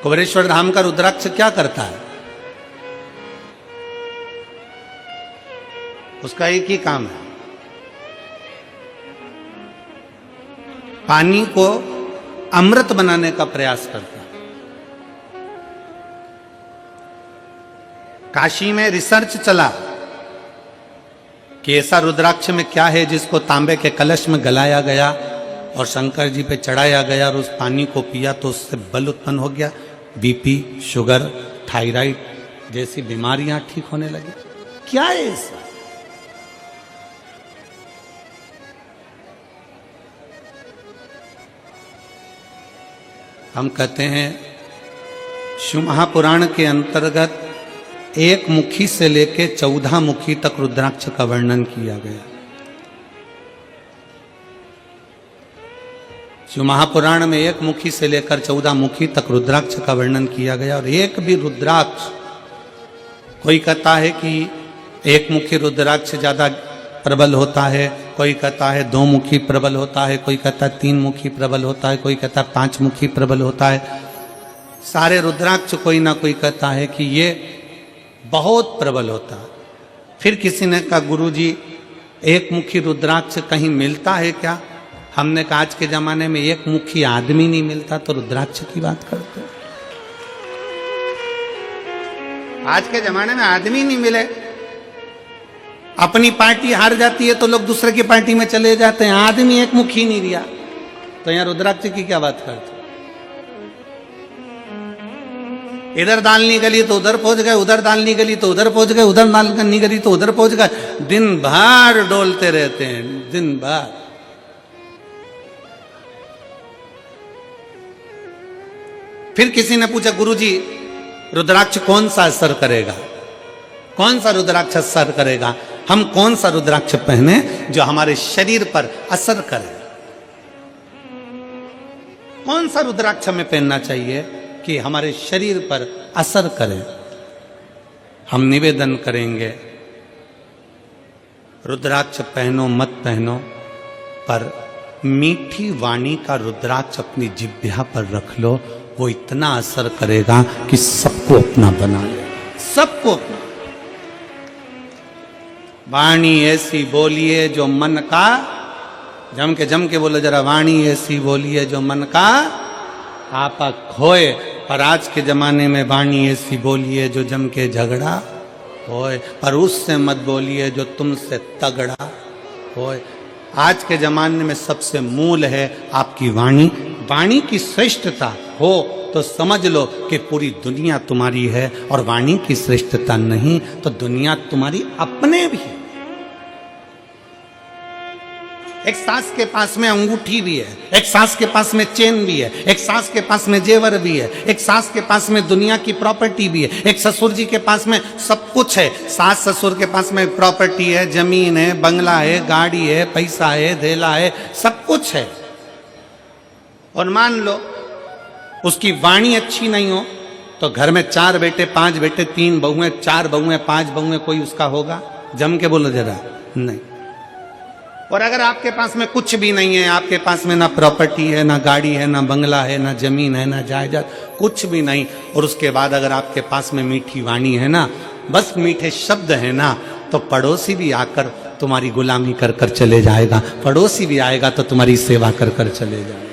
कुबेरेश्वर धाम का रुद्राक्ष क्या करता है? उसका एक ही काम है, पानी को अमृत बनाने का प्रयास करता है। काशी में रिसर्च चला कि ऐसा रुद्राक्ष में क्या है जिसको तांबे के कलश में गलाया गया और शंकर जी पे चढ़ाया गया और उस पानी को पिया तो उससे बल उत्पन्न हो गया, बीपी, शुगर, थायराइड जैसी बीमारियां ठीक होने लगी। क्या है ऐसा? हम कहते हैं शिव महापुराण के अंतर्गत एक मुखी से लेके 14 मुखी तक रुद्राक्ष का वर्णन किया गया। शिव महापुराण में एक मुखी से लेकर 14 मुखी तक रुद्राक्ष का वर्णन किया गया। और एक भी रुद्राक्ष, कोई कहता है कि एक मुखी रुद्राक्ष ज्यादा प्रबल होता है, कोई कहता है 2 मुखी प्रबल होता है, कोई कहता है 3 मुखी प्रबल होता है, कोई कहता है 5 मुखी प्रबल होता है। सारे रुद्राक्ष कोई ना कोई कहता है कि ये बहुत प्रबल होता है। फिर किसी ने कहा गुरुजी एक मुखी रुद्राक्ष कहीं मिलता है क्या? हमने कहा आज के जमाने में एक मुखी आदमी नहीं मिलता तो रुद्राक्ष की बात करते हो। आज के जमाने में आदमी नहीं मिले, अपनी पार्टी हार जाती है तो लोग दूसरे की पार्टी में चले जाते हैं, आदमी एक मुखी नहीं दिया तो यहां रुद्राक्ष की क्या बात करते? इधर दालनी गली तो उधर पहुंच गए, उधर दालनी गली तो उधर पहुंच गए, उधर दालनी गली तो उधर पहुंच गए, दिन भर डोलते रहते हैं, दिन भर। फिर किसी ने पूछा गुरुजी रुद्राक्ष कौन सा असर करेगा, कौन सा रुद्राक्ष असर करेगा? हम कौन सा रुद्राक्ष पहने जो हमारे शरीर पर असर करे? कौन सा रुद्राक्ष हमें पहनना चाहिए कि हमारे शरीर पर असर करे? हम निवेदन करेंगे रुद्राक्ष पहनो मत पहनो, पर मीठी वाणी का रुद्राक्ष अपनी जिह्वा पर रख लो, वो इतना असर करेगा कि सबको अपना बना ले, सबको अपना। वाणी ऐसी बोलिए जो मन का, जम के बोलो जरा, वाणी ऐसी बोलिए जो मन का आपा खोए। पर आज के जमाने में वाणी ऐसी बोलिए जो जम के झगड़ा होए, पर उससे मत बोलिए जो तुमसे तगड़ा होए। आज के जमाने में सबसे मूल है आपकी वाणी। वाणी की श्रेष्ठता हो तो समझ लो कि पूरी दुनिया तुम्हारी है, और वाणी की श्रेष्ठता नहीं तो दुनिया तुम्हारी अपने भी है। एक सास के पास में अंगूठी भी है, एक सास के पास में चेन भी है, एक सास के पास में जेवर भी है, एक सास के पास में दुनिया की प्रॉपर्टी भी है, एक ससुर जी के पास में सब कुछ है। सास ससुर के पास में प्रॉपर्टी है, जमीन है, बंगला है, गाड़ी है, पैसा है, धेला है, सब कुछ है। और मान लो उसकी वाणी अच्छी नहीं हो तो घर में 4 बेटे, 5 बेटे, 3 बहुएं, 4 बहुएं, 5 बहुएं, कोई उसका होगा? जम के बोलो जरा, नहीं। और अगर आपके पास में कुछ भी नहीं है, आपके पास में ना प्रॉपर्टी है, ना गाड़ी है, ना बंगला है, ना जमीन है, ना जायदाद, कुछ भी नहीं, और उसके बाद अगर आपके पास में मीठी वाणी है ना, बस मीठे शब्द है ना, तो पड़ोसी भी आकर तुम्हारी गुलामी कर कर चले जाएगा, पड़ोसी भी आएगा तो तुम्हारी सेवा कर कर चले जाएगा।